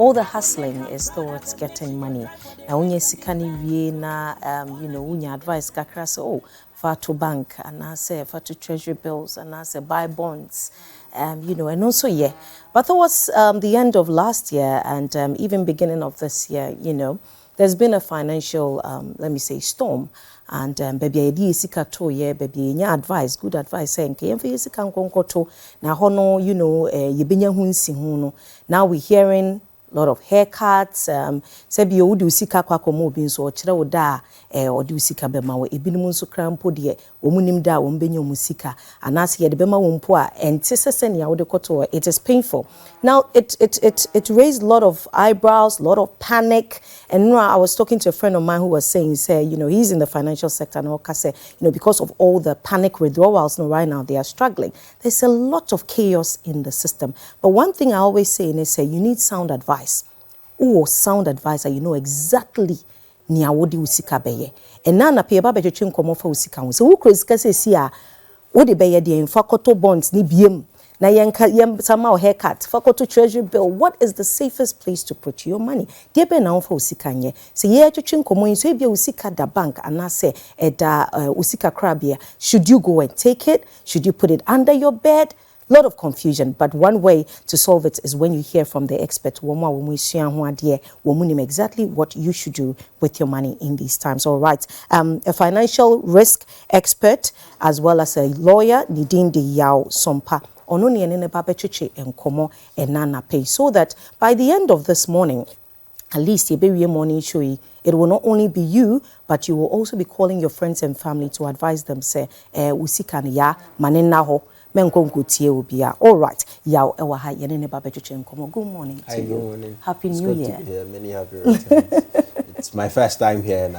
all the hustling is towards getting money. Now, when you see na when you advise kakra say, oh, for to bank, and I say for to treasury bills, and I say buy bonds, and also But towards the end of last year and even beginning of this year, there's been a financial, let me say, storm. And baby idea sika to baby nya advice, good advice saying ke yemfa sika nkonko to na hono yebenya hu nsi hu no. Now we're hearing a lot of haircuts, sebi odi usika kwa komo obi nso o kire wo da odi usika bema wo ebinim nso krampo de omunim da wo mbenya musika anase ye de bema wo mpo a ente sese ne awode koto it is painful. Now it raised a lot of eyebrows, a lot of panic. And I was talking to a friend of mine who was saying, he's in the financial sector and because of all the panic withdrawals right now, they are struggling. There's a lot of chaos in the system. But one thing I always say is you need sound advice. Or sound advisor, you know exactly ni awodi usika beye. And now na pia baba cheche nkomo fa usika wo. So who crazy say see a wo de beye de mfa koto bonds ni biem. Na yem somehow haircut fakoto treasury bill. What is the safest place to put your money? Dey be na won usika nye. So ye cheche nkomo yin so e bia usika da bank and I say da usika krabia. Should you go and take it? Should you put it under your bed? Lot of confusion, but one way to solve it is when you hear from the expert exactly what you should do with your money in these times. All right, a financial risk expert as well as a lawyer, Nidin de Yaw Sompa, so that by the end of this morning, at least morning show it will not only be you, but you will also be calling your friends and family to advise them, say, usikan ya manenaho. All right. Yaw ewaha yenene baba chuche nkomo. Good morning to you. Good morning. Happy New Year. Good to be here. Many happy returns. It's my first time here and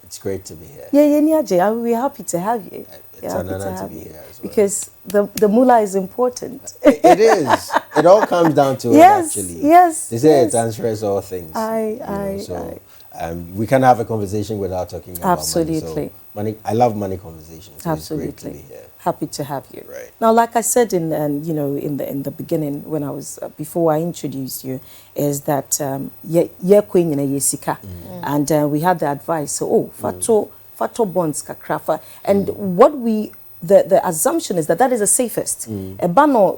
it's great to be here. Yeah, we're happy to have you. It's an honor to be here as well. Because the mullah is important. It is. It all comes down to it actually. Yes. They say it answers all things. We can have a conversation without talking about absolutely. Money. So I love money conversations. So absolutely. It's great to be here. Happy to have you. Right. Now, like I said in the beginning when I was before I introduced you, is that queen in a yesika, and we had the advice. So fato bonds kakrafa, and what we. The assumption is that is the safest. Ebano,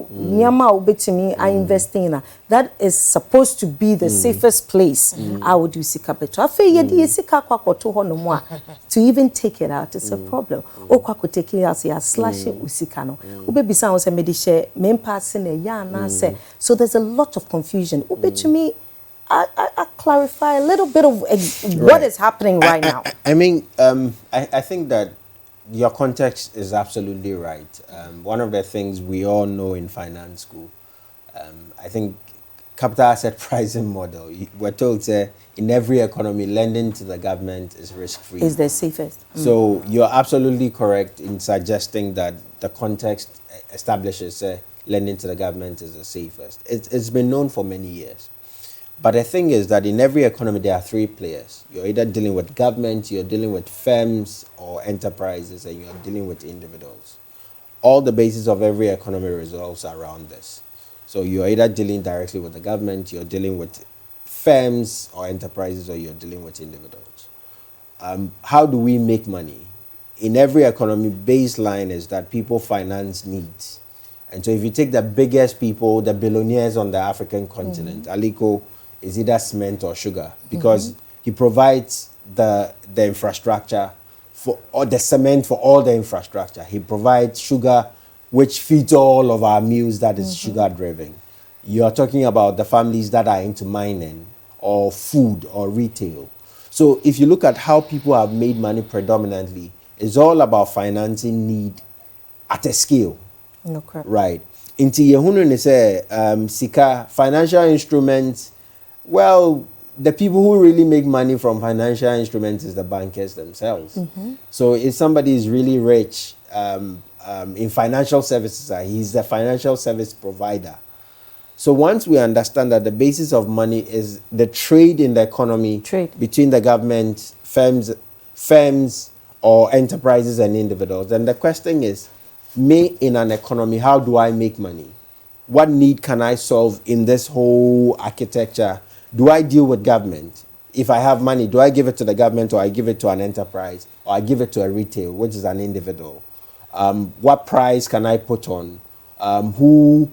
nyama ubetimi I investing in that is supposed to be the safest place. I would do sika beto. Afe yedi sika kwa koto hono mwa to even take it out is a problem. O kwa ko take it out ya slash usika no. Ube bisa on se medishe mempa ne ya na se. So there's a lot of confusion. Ubetimi I clarify a little bit of what is happening right now. I mean, I think that your context is absolutely right. One of the things we all know in finance school, I think capital asset pricing model, we're told in every economy, lending to the government is risk-free. Is the safest. So you're absolutely correct in suggesting that the context establishes lending to the government is the safest. It's been known for many years. But the thing is that in every economy, there are three players. You're either dealing with government, you're dealing with firms or enterprises, and you're dealing with individuals. All the basis of every economy revolves around this. So you're either dealing directly with the government, you're dealing with firms or enterprises, or you're dealing with individuals. How do we make money? In every economy, baseline is that people finance needs. And so if you take the biggest people, the billionaires on the African continent, Aliko is either cement or sugar, because he provides the infrastructure or the cement for all the infrastructure. He provides sugar, which feeds all of our meals that is sugar driven. You're talking about the families that are into mining or food or retail. So if you look at how people have made money predominantly, it's all about financing need at a scale. No crap. Right. Inti yehunu ni say sika financial instruments. Well, the people who really make money from financial instruments is the bankers themselves. So if somebody is really rich in financial services, he's the financial service provider. So once we understand that the basis of money is the trade in the economy between the government, firms or enterprises and individuals, then the question is, me in an economy, how do I make money? what need can I solve in this whole architecture? Do I deal with government? If I have money, do I give it to the government, or I give it to an enterprise, or I give it to a retail, which is an individual? What price can I put on? Who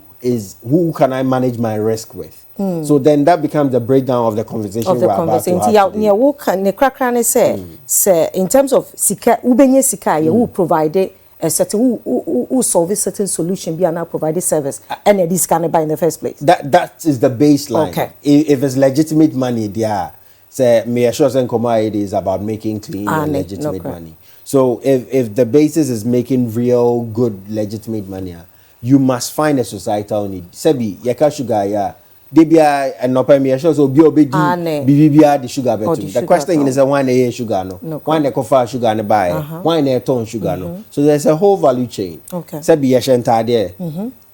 can I manage my risk with? So then that becomes the breakdown of the conversation we're about to have today. Say in terms of sika, ubenye sika, you will provide a certain who solve a certain solution, be now provide service, and it is can buy in the first place. That is the baseline. Okay. If it's legitimate money, there, say me assure it is about making clean and legitimate money. So if the basis is making real good legitimate money, you must find a societal need. Sebi yeka sugar ya. Debia and no me assure so be BBBR the sugar better. The question is why na sugar no. Why na coffee sugar no buy. Why na ton sugar no. So there's a whole value chain. Okay. Sebi yeshenta there.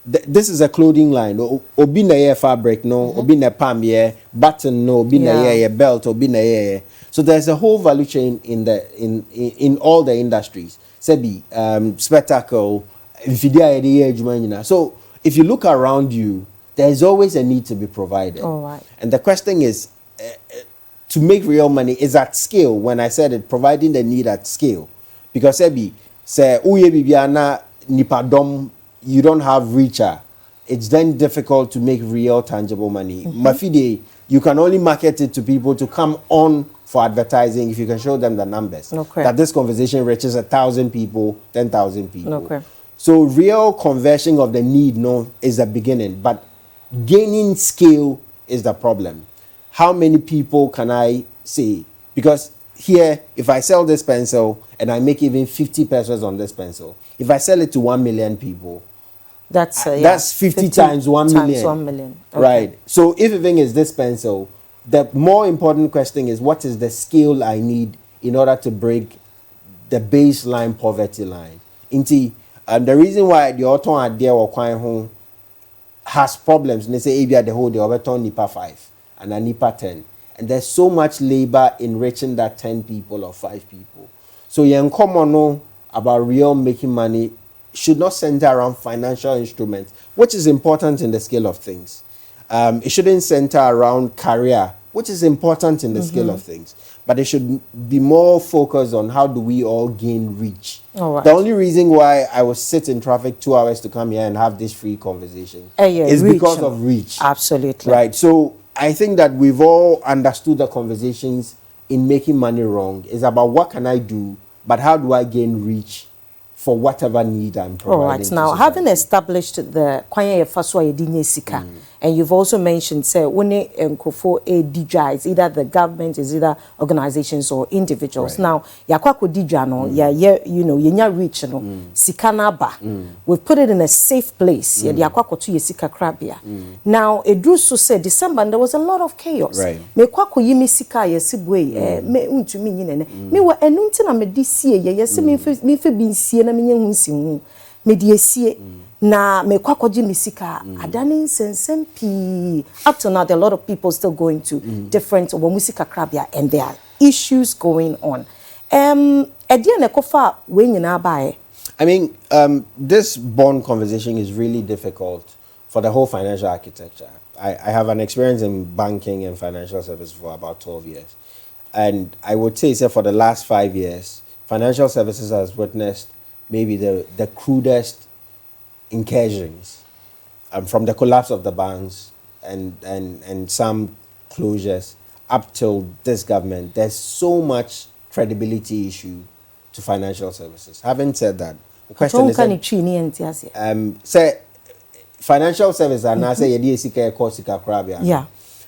This is a clothing line. Obi na ye fabric no, obi na palm ye, button no, obi na ye belt, obi na ye. So there's a whole value chain in all the industries. Sebi spectacle, so if you look around you, there's always a need to be provided. All right. And the question is, to make real money is at scale. When I said it, providing the need at scale, because Sebi say uye bibiana nipadom, you don't have reacher. It's then difficult to make real tangible money. Mafide, you can only market it to people to come on for advertising if you can show them the numbers. Okay. That this conversation reaches 1,000 people, 10,000 people. Okay. So real conversion of the need is the beginning, but gaining scale is the problem. How many people can I say? Because here, if I sell this pencil and I make even 50 pesos on this pencil, if I sell it to 1 million people, that's 50 times 1 million. Times 1 million. Okay. Right. So if the thing is this pencil, the more important question is, what is the scale I need in order to break the baseline poverty line? The reason why the auto idea or quite home has problems, they say maybe the whole the overturn NIPA 5 and a NIPA 10. And there's so much labor enriching that 10 people or 5 people. So you common about real making money should not center around financial instruments, which is important in the scale of things. It shouldn't center around career, which is important in the scale of things. But it should be more focused on how do we all gain reach. All right. The only reason why I was sit in traffic 2 hours to come here and have this free conversation is because of reach. Absolutely. Right. So I think that we've all understood the conversations in making money wrong. It's about what can I do, but how do I gain reach for whatever need I'm providing. All right. Now, having established the kwanya yefaswa yedinye sika, and you've also mentioned, say, when nkofo DJI is either the government, is either organizations or individuals. Right. Now, yakwako DJ no, yenya reach no, sika na ba. We've put it in a safe place. Yakwako tu yesika krabia. Now, Edru so said December, and there was a lot of chaos. Right. Me kwako yimi sika yesibwe, me untumi nyine. Me wa enunti na me disiye yesi me fe binsiye na me nsi hu. Me disiye. Na me kwakoji misika adani sensempi. Up to now, there are a lot of people still going to different musika krabia, and there are issues going on. I mean, this bond conversation is really difficult for the whole financial architecture. I have an experience in banking and financial services for about 12 years. And I would say for the last 5 years, financial services has witnessed maybe the crudest incursions from the collapse of the banks and some closures up till this government. There's so much credibility issue to financial services. Having said that, the question is say financial services and I say yedi sika krabia. Yeah.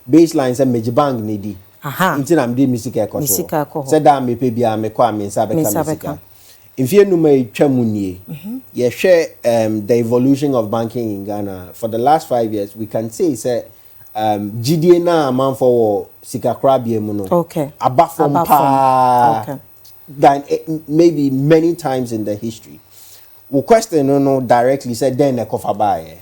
Baseline say major bank needy. Inti na mdi misika ekoso. Say da me pe bia me kwa me nsa beka misika. If you know you share the evolution of banking in Ghana for the last 5 years, we can say GDA na amount for sika krabia muno. Okay. Abafom pa. Okay. Than maybe many times in the history. We question no directly said then a kofabaye.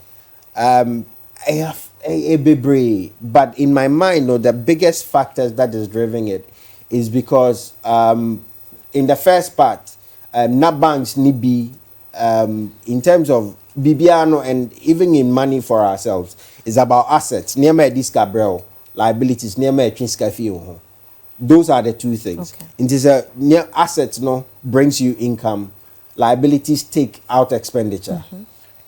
I have a bebre, but in my mind, the biggest factors that is driving it is because in the first part, not banks need be in terms of Bibiano, and even in money for ourselves, is about assets. Near my discabrel, liabilities, near my trinskafio. Those are the two things. Okay. It is a near assets no brings you income, liabilities take out expenditure.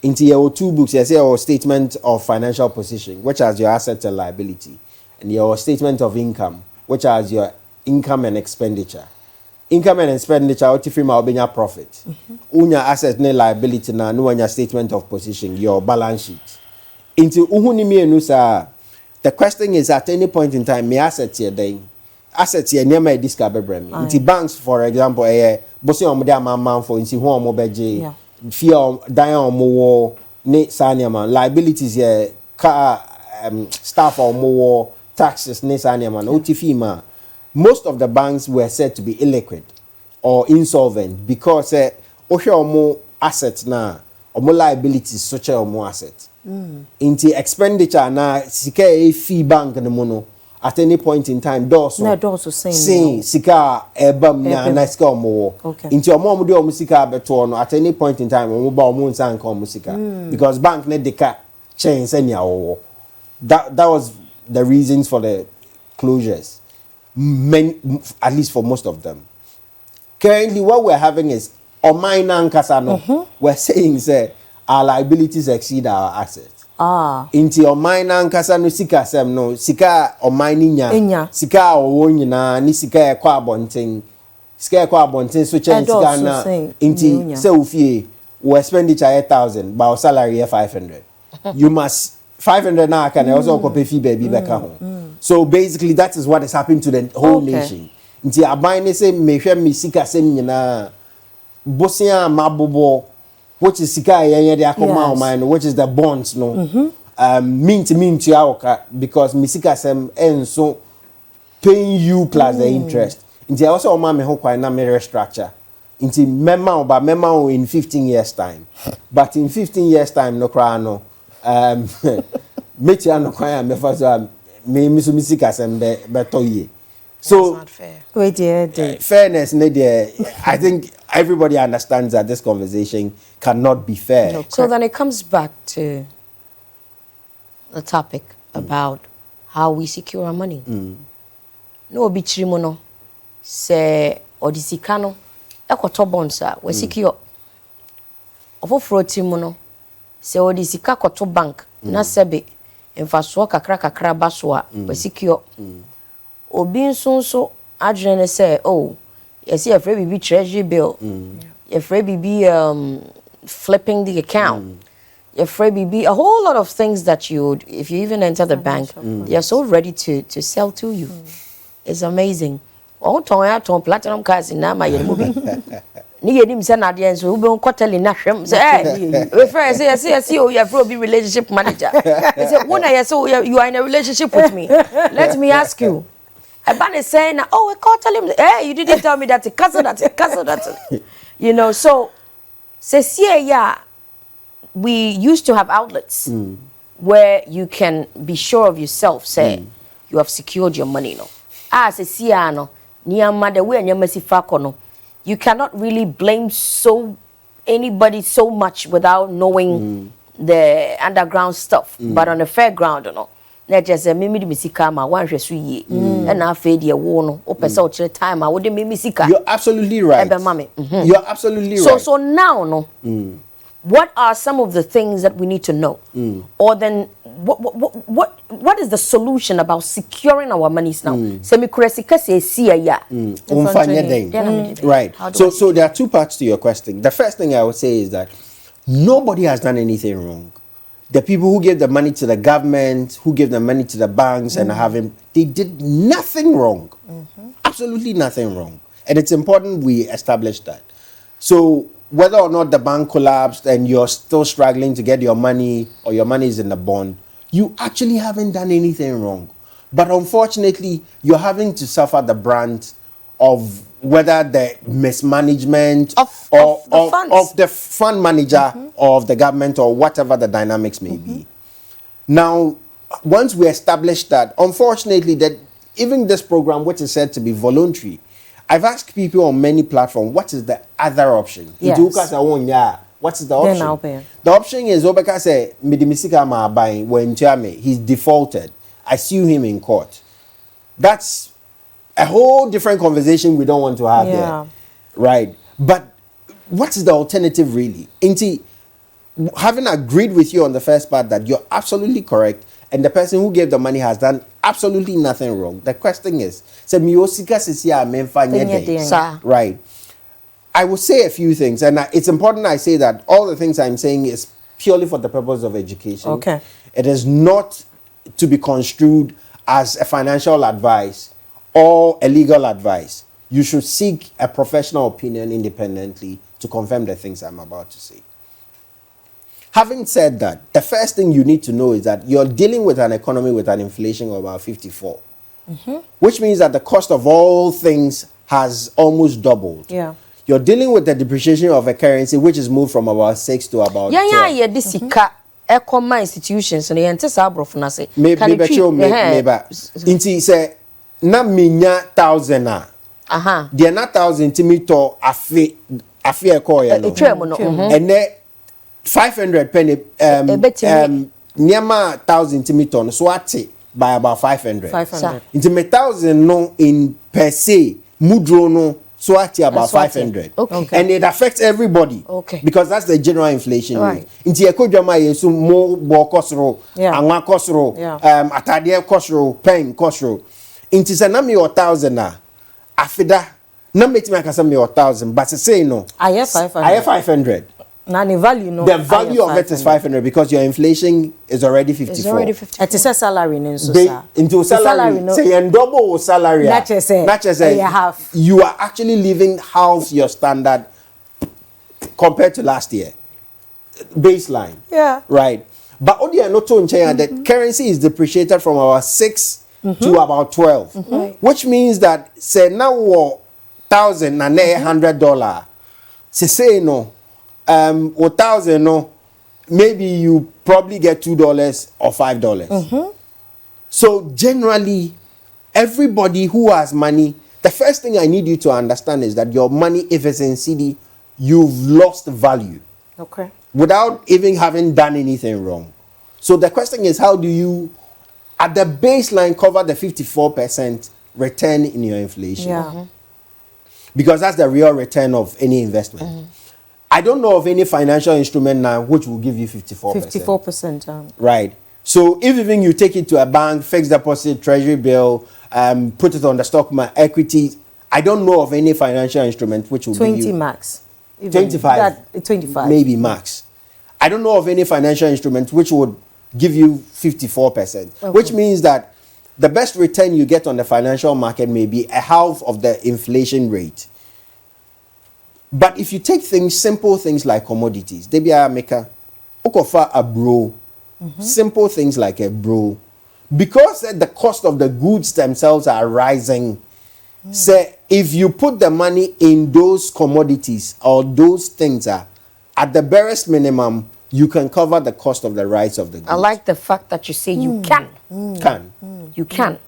Into your two books, you say your statement of financial position, which has your assets and liability, and your statement of income, which has your income and expenditure. Income and expenditure, what if you have profit? Unya assets and liability na no your statement of position, your balance sheet. Into uhunimi enusa. The question is, at any point in time, me assets here then. Assets here near my discover bremi. Into banks, for example, bossy on the amount for into home mobeje, fear dial more ne saniaman, liabilities here, car staff or more taxes ne saniaman, OTFIMA. Most of the banks were said to be illiquid or insolvent because or more assets now or more liabilities such as more assets. Into expenditure na sika fee bank the mono at any point in time doors same sika ebam na sika more into mom do sika beto no at any point in time mo ba mo nsan kan sika because bank na deka chains any that was the reasons for the closures. At least for most of them. Currently, what we're having is we're saying say our liabilities exceed our assets. Into your mine and casano sika sem no sika or mining sika or wonyina ni sika kwa bonting so change sika na into selfie we expenditure 8,000 but our salary 500. You must 500 now can also pay fee baby back home. So basically that is what is happening to the whole nation. Nti abane say mehwe me sika sem nyina bosia mabobo which is sika yenye de akoma o mine which is the bonds no. Mint ya because me sika sem enso paying you plus the interest. Nti also o ma me ho kwan na me restructure. Nti mema in 15 years time. But in 15 years time no cry no metia no kwan me fa so me misika sem be toye. So that's not fair. Wait, fairness I think everybody understands that this conversation cannot be fair. No, so then it comes back to the topic about how we secure our money. No obi chirimono se odisika no ekoto bonds we secure ofoforo timono se odisika koto bank na sebe emfaso kakra baso we secure obi nso adwene say oh yes you afraid be treasury bill you afraid be flipping the account you afraid be a whole lot of things that you would, if you even enter the bank they're so ready to sell to you. It's amazing. Oh ton platinum cards in my ni yenim say na de so we be koteli na hwem say we friend say oh you have to be relationship manager. He say when I say you are in a relationship with me, let me ask you. Eban is saying, oh, we can't tell him, hey, you didn't tell me that, that. You know, so, we used to have outlets where you can be sure of yourself, say, you have secured your money, no. You cannot really blame anybody so much without knowing the underground stuff, but on the fair ground, you know. Na just mimi misika ma wan hweso yi na afa de wo no o pese o kire time a wo de mimi sika. You're absolutely right. You're absolutely right. So now no what are some of the things that we need to know or then what is the solution about securing our monies now? Semi kuresika se sia ya right. So there are two parts to your question. The first thing I would say is that nobody has done anything wrong. The people who gave the money to the government, who gave the money to the banks they did nothing wrong. Absolutely nothing wrong. And it's important we establish that. So whether or not the bank collapsed and you're still struggling to get your money or your money is in the bond, you actually haven't done anything wrong. But unfortunately, you're having to suffer the brunt of whether the mismanagement of the fund manager or of the government or whatever the dynamics may be. Now, once we establish that, unfortunately, that even this program, which is said to be voluntary, I've asked people on many platforms, what is the other option? Yes. What is the option? Then I'll pay. The option is Obeka say Midimisika ma buying when he's defaulted. I sue him in court. That's a whole different conversation we don't want to have there. Right? But what is the alternative really? Inti, having agreed with you on the first part that you're absolutely correct and the person who gave the money has done absolutely nothing wrong. The question is, right? I will say a few things, and it's important I say that all the things I'm saying is purely for the purpose of education. Okay. It is not to be construed as a financial advice or a legal advice. You should seek a professional opinion independently to confirm the things I'm about to say. Having said that, the first thing you need to know is that you're dealing with an economy with an inflation of about 54, which means that the cost of all things has almost doubled. Yeah. You're dealing with the depreciation of a currency which is moved from about 6 to about 12. This Ecoma institutions and the anti-sabro na say. Maybe Inti say na minya 1,000 na. They na 1,000 timito afi eko ya no. And then 500 penny nyama 1,000 timito no so ate by about 500. 500. Inti me 1,000 no in per se mudro no so actually about 500. Okay. And it affects everybody. Okay. Because that's the general inflation right. rate. Inti ekojama yesu mo bo kosro, anwa kosro, atade kosro, pen kosro. Inti se na me 1,000 na afida na meti me akasa me 1,000 but say no. I have 500. I have 500. Now the value no. The value of it is 500 because your inflation is already 54. It's already 54. It is a salary in into salary no. Say and double salary. Not just say half. You are actually living half your standard compared to last year. Baseline. Yeah. Right. But Odi and Noto the currency is depreciated from about 6 to about 12. Which means that say now $1,000 and $100. Say no. 1,000 no, maybe you probably get $2 or $5. So generally, everybody who has money, the first thing I need you to understand is that your money, if it's in CD, you've lost value. Okay. Without even having done anything wrong. So the question is, how do you, at the baseline, cover the 54% return in your inflation? Yeah. Because that's the real return of any investment. I don't know of any financial instrument now which will give you 54%. 54%. Right. So if even you take it to a bank, fixed deposit, treasury bill, put it on the stock market, equity, I don't know of any financial instrument which will give you 20 max. 25. 25. Maybe max. I don't know of any financial instrument which would give you 54%. Okay. Which means that the best return you get on the financial market may be a half of the inflation rate. But if you take simple things like commodities, they be a maker, okofa a bro, simple things like a bro, because the cost of the goods themselves are rising. Say if you put the money in those commodities or those things at the barest minimum, you can cover the cost of the rise of the goods. I like the fact that you say you can. You can.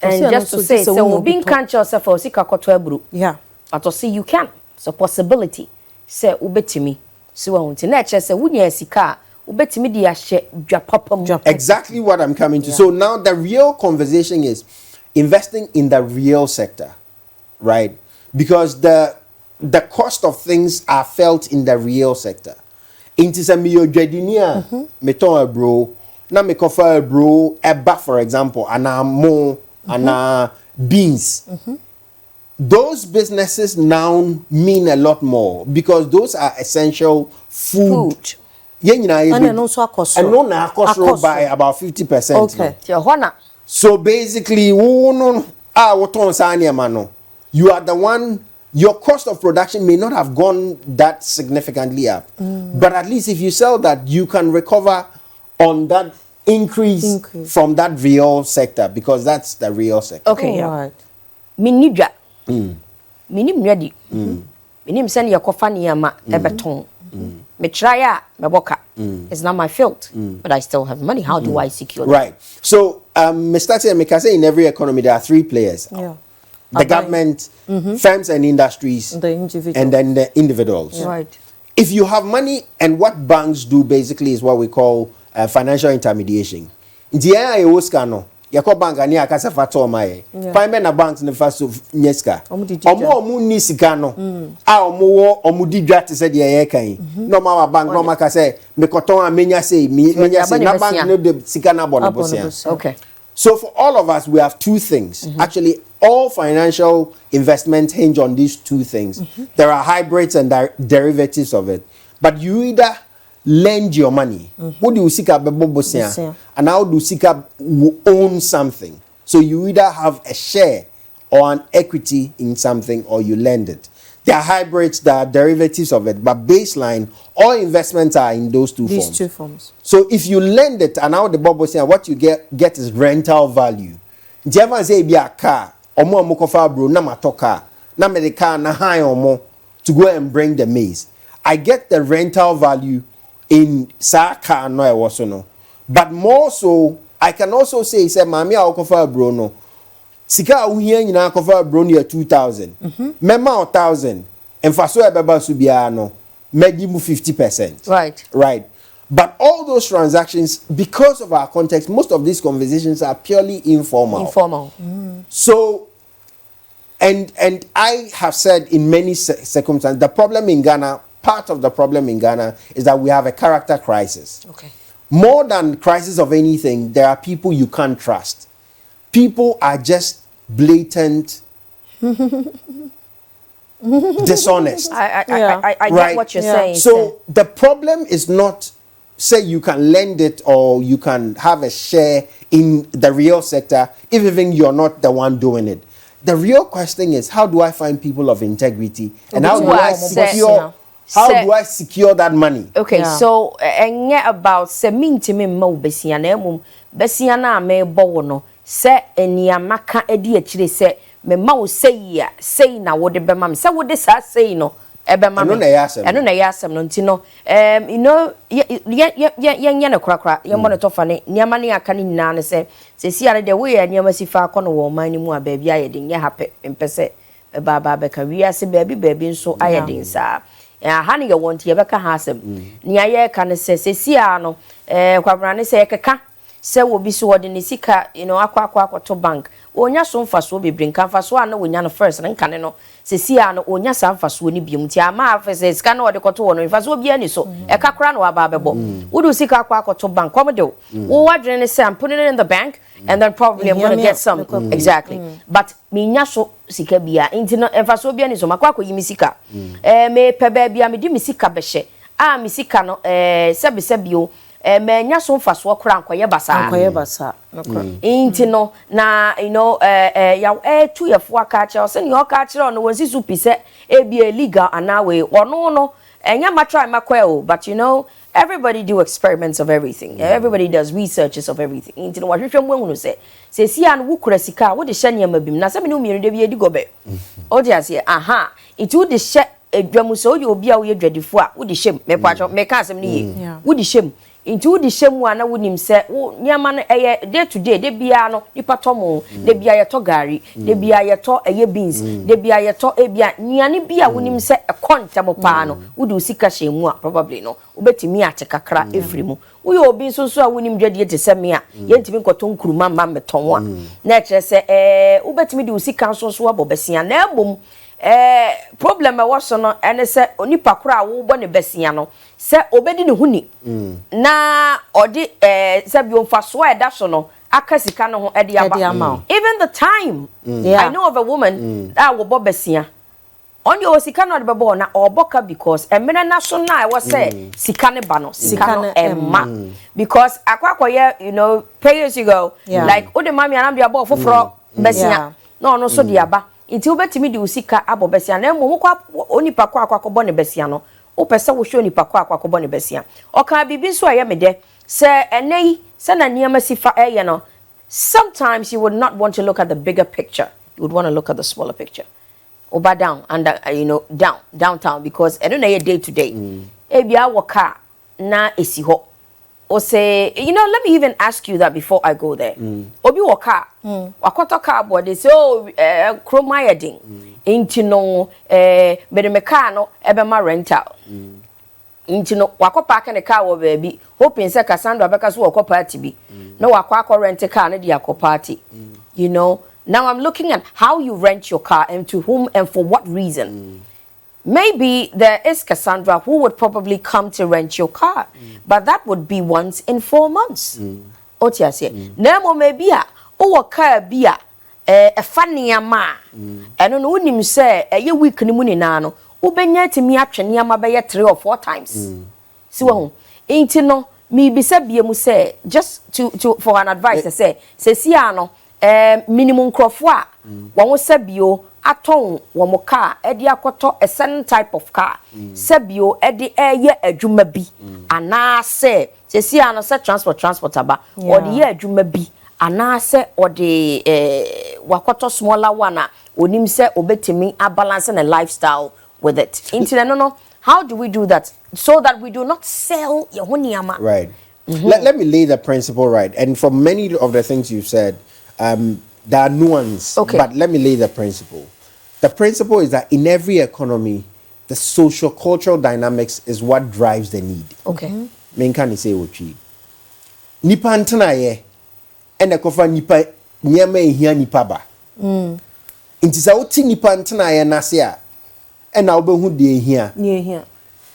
And just to say, so being can't yourself for sika kotwebru. Yeah. But to see you can. So possibility say ubetimi so won't na che say wunya sika ubetimi dia hye dwapapam. Exactly what I'm coming to. So now the real conversation is investing in the real sector, right? Because the cost of things are felt in the real sector. Inti se mi odwadinia meton a bro na me kofa a bro eba for example ana mo ana beans. Those businesses now mean a lot more because those are essential food. And also cost by about 50%. Okay. So basically, you are the one, your cost of production may not have gone that significantly up. But at least if you sell that, you can recover on that increase. From that real sector because that's the real sector. Okay, right. Minidra. Minim ready. Minim send your kofaniama ebeton. Me try me boka. It's not my field, but I still have money. How do I secure that? Right. So, Mr. Say in every economy there are three players. Yeah. The government, firms and industries, The individual. and then the individuals. Right. if you have money, and what banks do basically is what we call financial intermediation. Ndiya e woskano. Yako bank ani akasa fato omaye. Fine na banks ne faso nyeska. Omo ni sikano. A omo di dwa te se de ye kan. No ma bank no ma ka se me koton amenya se menya se na bank no de sikana bonobosia. Okay. So for all of us, we have two things. Actually, all financial investments hinge on these two things. There are hybrids and derivatives of it. But you either lend your money. What do you seek up and how do you seek up own something? So you either have a share or an equity in something or you lend it. There are hybrids, there are derivatives of it, but baseline, all investments are in those two forms. These two forms. So if you lend it, and now the bubble saying what you get is rental value. Jevan say be a car, omo kofa bro, na mato car, na me the car na high omo to go and bring the maize. I get the rental value in sa car no I was no. But more so, I can also say mami a kofa bro no. Sika uhia nyina kofa bro near 2000. Mema 1000. And for so ebeba su bia no. Maybe 50%. Right. But all those transactions, because of our context, most of these conversations are purely informal. So, and I have said in many circumstances, the problem in Ghana, part of the problem in Ghana is that we have a character crisis. Okay. More than crisis of anything, there are people you can't trust. People are just blatant dishonest. I get what you're saying. So the problem is not say you can lend it or you can have a share in the real sector if even you're not the one doing it. The real question is how do I find people of integrity and how do I secure that money? Okay, so and about se mintimi ma besia na emum besia na me bo no se eniamaka edi akire se me ma wo sei na wo de bema me se wo de sa sei no ebema me eno na yasem no ntino you know ye na krakra ye mo ne tofa ne niama ne aka ne nyina ne se si are de we ya niama sifa akono wo man ni mu a baabi ayede nye hape mpese baba beka wiase baabi nso ayede nsa ha ne ye wonte ye beka ha asem ni aye ka ne se no kwabra ne se keka se wo bi so wode ne sika you know akwa to bank onya so mfaso be bring kan faso na wonya no first ne kan no sesia no onya sa mfaso ni biom ti ama afese sika na wode koto wono mfaso bia ni so e kakra na waba bebo wodu sika akwa to bank come do wo wadre ne say I'm putting it in the bank and then probably I'm going to get some exactly but me nya so sika bia inti no mfaso bia ni so makwa yimi sika me pebe bia me di mi sika behye mi sika no sebio menya so mfaso kora ankoye basa inti no na you know ya tu ye fo aka che o se ne o ka che no wonsi su pise e bi illegal anawe ono no enya ma try makwa o but you know everybody do experiments of everything everybody does researches of everything inti no wa hwehwe mu ehunu se si an wo kura sika wo de hye ne mabim na se me no mienu de bi edi gobe o de ase aha inti wo de hye edwamu so ye obi a wo ye dwadifo a wo de hyem me kwacho me ka asem ne ye wo de hyem into the shame one wonim say nyama no day to day de bia no nipa tomo de bia ye to gari de bia ye to beans de bia ye to ebia nyane bia wonim say e kontamo pa no wudi usika hyemu a probably no ubetimi ate kakra every mu uyo obi nso so a wonim dwade te se me a ye ntimi nkoto nkuruma ma meton a na kire se ubetimi de usika nso so abobesia na ebom problem was no ene se onipa kura wo bo ne besia no se obedi ne huni na odi se bi onfaso e da so no akasika no ho ede aba even the time I know of a woman that wo bo besia on your sika no de bebo na oboka because emene na so na I was say sika ne ba no sika no emma because akwakoye you know pay you go like odi mami anam de aba foforo besia no so de aba inti obetimi de usika abo besia na emu kwa onipa kwa akwakobo ne besia no opese wo hwe onipa kwa akwakobo ne besia oka bibi so aye mede se enei se na niam sifa eye no sometimes you would not want to look at the bigger picture you would want to look at the smaller picture oba down and you know downtown because I don't know day to day e bia wo car na esi ho or say, you know, let me even ask you that before I go there. Obi waka, wakoto car board they say, oh, chroma ding, ain't no, but the mechano, ebe ma rental. Into no wako park in the car or baby, hoping say Cassandra because walk party be. No wako rent a car and the party. You know. Now I'm looking at how you rent your car and to whom and for what reason. Maybe there is Cassandra who would probably come to rent your car, but that would be once in 4 months. Otia say, Nemo maybe a car be a funny ma. And on unim say a ye week ni muni nano, ubenya to me action yama by 3 or 4 times. So, ain't no, me be said be say just to for an advice to say siano minimum crofwa, one was sabio. Aton womo car edi akoto a certain type of car sebio edi eye adwuma bi ana se si ano se transport aba or the adwuma bi ana se or the wakoto smaller one onim se obetimi a balance and a lifestyle with it into no how do we do that so that we do not sell your honiama right let me lay the principle right and for many of the things you said there are nuances, but let me lay the principle. The principle is that in every economy, the social-cultural dynamics is what drives the need. Okay. Men can say ochi. Nipa ntana ye, ene kofa nipa nyama ehia nipa ba. Inti sa oti nipa ntana ye na se a, ena obehu de ehia. Yeah.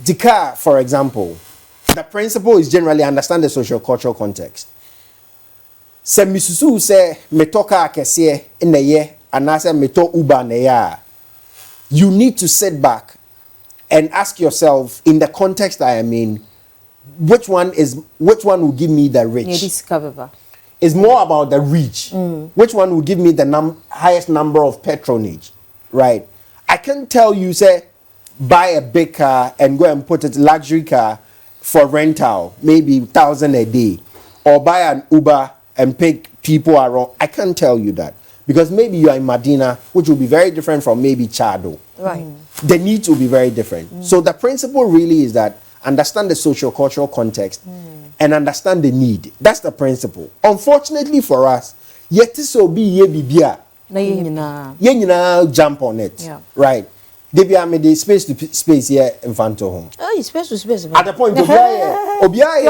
The car, for example, the principle is generally understand the social-cultural context. Se misusu se metoka akese ene ye anase meto uba ne ya. You need to sit back and ask yourself in the context I am in, which one will give me the reach? It's more about the reach. Which one will give me the highest number of patronage, right? I can tell you, say, buy a big car and go and put it luxury car for rental, maybe 1,000 a day, or buy an Uber and pick people around. I can't tell you that because maybe you are in Medina, which will be very different from maybe Chado. Right. The needs will be very different. So the principle really is that understand the social-cultural context and understand the need. That's the principle. Unfortunately for us, yet so be ye bibia. Ye jump on it. Yeah. Right. They be made the space to space here in front of home. Oh, space to space. At the point, Obiaye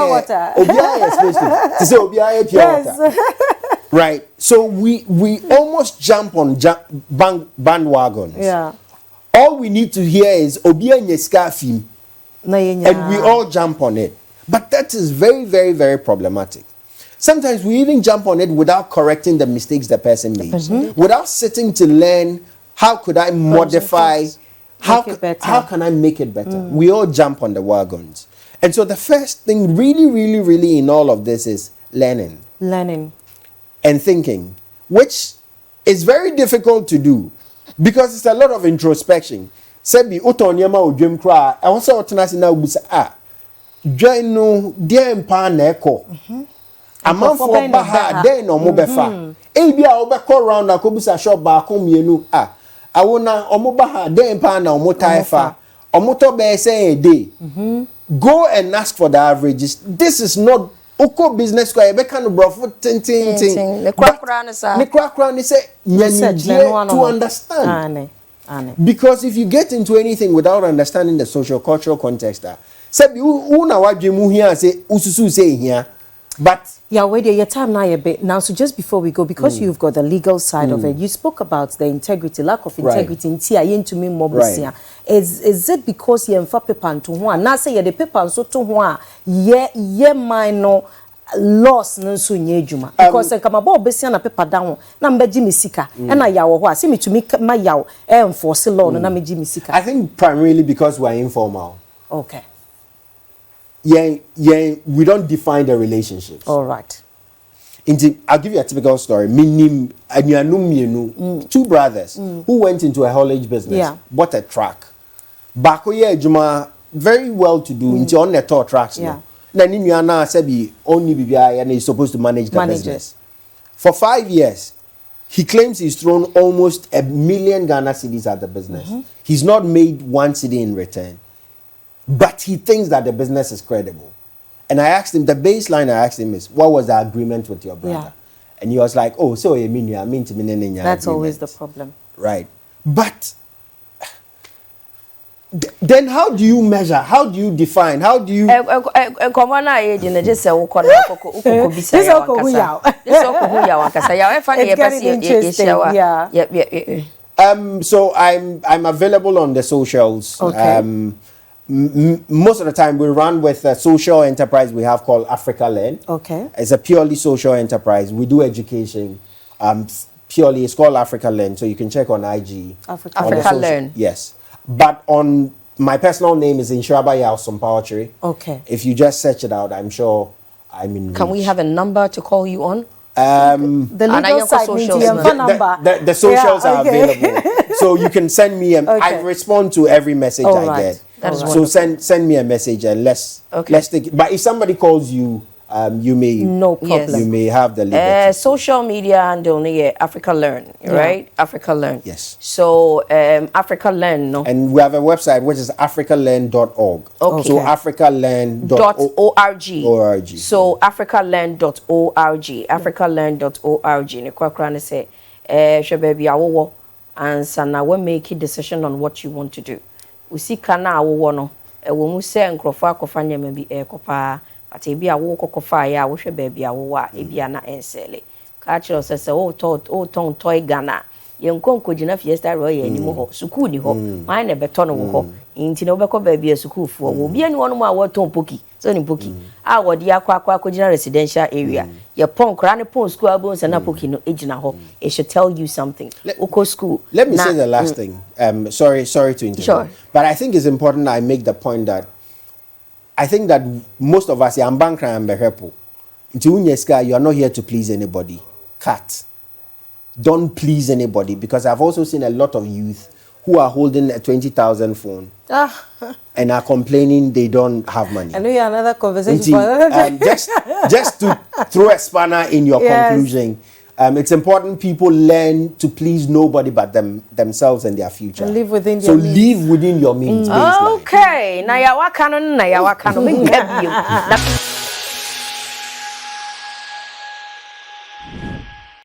space to say Obiaye pure water. Right. So we almost jump on bandwagons. Yeah. All we need to hear is Obiaye skafim. And we all jump on it. But that is very, very, very problematic. Sometimes we even jump on it without correcting the mistakes the person made. Without sitting to learn, how could I modify, how can I make it better? We all jump on the wagons. And so the first thing really, really, really in all of this is learning. And thinking, which is very difficult to do because it's a lot of introspection. Sebi utonyama odwem kra e wose otenase na obusa dwan no de mpa na eko amanfo ba ha den no mo befa e bia obekọ round akobusa shop ba akomienu awona omo ba ha den mpa na omo taifa omo to be say a day go and ask for the averages. This is not oko business kwa ebe kan brofo tintin ne kwakra ne say to understand. Because if you get into anything without understanding the social-cultural context, say una wadwemu here say ususu say here, but yeah, wait your time now a bit now. So just before we go, because you've got the legal side of it, you spoke about the integrity, lack of integrity in tia into me mobusia. Is it because you enfa paper to one? Now say the paper so to one ye minor loss nso nye adwuma because kama bo besia na paper down na mbeji misika na yawo ho ase metumi ma yawo enforce law no na meji misika. I think primarily because we are informal. Okay. Yeah, we don't define the relationships. All right. I'll give you a typical story. Two brothers who went into a haulage business, bought a truck. Bakoye Juma, very well to do, into on the tow trucks. Na ni nuana sabi only bibia and he's supposed to manage the business. For 5 years, he claims he's thrown almost 1 million Ghana cedis at the business. He's not made 1 cedi in return. But he thinks that the business is credible. And I asked him, the baseline I asked him is, what was the agreement with your brother? And he was like, oh, so you mean to That's always the problem. Right. But Then how do you measure? How do you define? How do you? Come na age na just say ukona ukoko bisa ya wankasa. This ukoko ya wankasa. Ya efa na yepasi yeshawa. Yeah. So I'm available on the socials. Okay. Most of the time we run with a social enterprise we have called Africa Learn. Okay. It's a purely social enterprise. We do education. Purely, it's called Africa Learn. So you can check on IG. Africa Learn. Yes. But on my personal name is Inshiraba Yaw Sompa. Okay. If you just search it out, I'm sure I'm in. Can we have a number to call you on? The legal side means the socials are available. So you can send me I respond to every message I get. That is so send me a message and let's take it. But if somebody calls you, you may no problem. You may have the liberty. Social media and only Africa Learn, right? Africa Learn. Yes. So Africa Learn, no. And we have a website which is africalearn.org. Okay. So africalearn.org. .org. So africalearn.org. Africalearn.org. Ne kwakra ne say hwe baby awowo ansa na we make a decision on what you want to do. Usika na awowo no wo mu se nkrofo akofa nyama bi ekopa but ebi awo kokofa ya wo hwe baby awowo a ebi ana ensele ka kire se o ton toy Ghana yenkonko gina fiesta ro ye animu ho school ni ho man na beto no ho nti na obekọ baby a school fo wo bia ni wono mu a wo ton poki so ni poki a wo de akwa gina residential area ye pon kra ne pon school abon se na poki no egina ho it should tell you something oko school. Let me say the last thing. Sorry to interrupt. Sure. But I think it's important I make the point that I think that most of us, you are not here to please anybody. Cut. Don't please anybody, because I've also seen a lot of youth who are holding a 20,000 phone and are complaining they don't have money. I know you have another conversation. Just to throw a spanner in your conclusion, it's important people learn to please nobody but themselves and their future. And live within their means. Live within your means. Okay. Na ya wakano.